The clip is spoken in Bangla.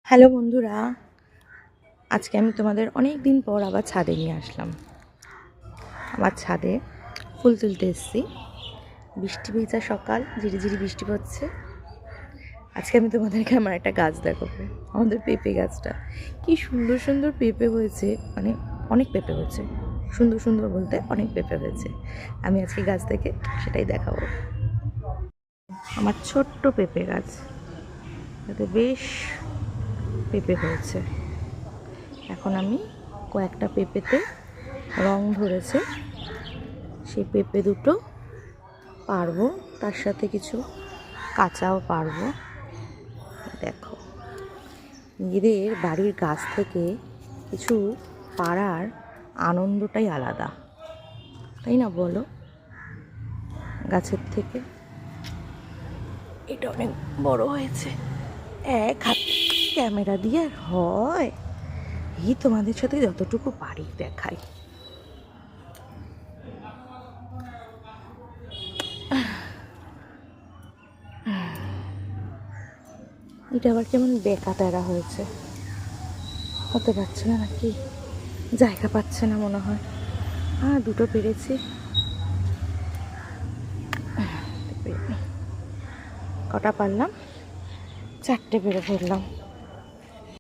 হ্যালো বন্ধুরা, আজকে আমি তোমাদের অনেক দিন পর আবার ছাদে নিয়ে আসলাম। আমার ছাদে ফুল তুলতে এসেছি। বৃষ্টি ভেজা সকাল, ঝিরিঝিরি বৃষ্টি পড়ছে। আজকে আমি তোমাদেরকে আমার একটা গাছ দেখাবো, আমাদের পেঁপে গাছটা। কি সুন্দর সুন্দর পেঁপে হয়েছে, মানে অনেক পেঁপে হয়েছে। সুন্দর সুন্দর বলতে অনেক পেঁপে হয়েছে। আমি আজকে গাছ থেকে সেটাই দেখাবো। আমার ছোট্ট পেঁপে গাছ, এতে বেশ পেঁপে হয়েছে। এখন আমি কয়েকটা পেঁপেতে রং ধরেছে, সেই পেঁপে দুটো পারবো, তার সাথে কিছু কাঁচাও পারবো। দেখো, নিজেদের বাড়ির গাছ থেকে কিছু পাড়ার আনন্দটাই আলাদা, তাই না বলো? গাছের থেকে এটা অনেক বড় হয়েছে, এক হাত ক্যামেরা দিয়ে আর হয়? এই তোমাদের সাথে যতটুকু পারি দেখাই। এটা আবার কেমন বেকা তেরা হয়েছে, হতে পারছে না নাকি, জায়গা পাচ্ছে না মনে হয়। দুটো পেরেছি, কটা পারলাম, চারটে পেরে ফেললাম।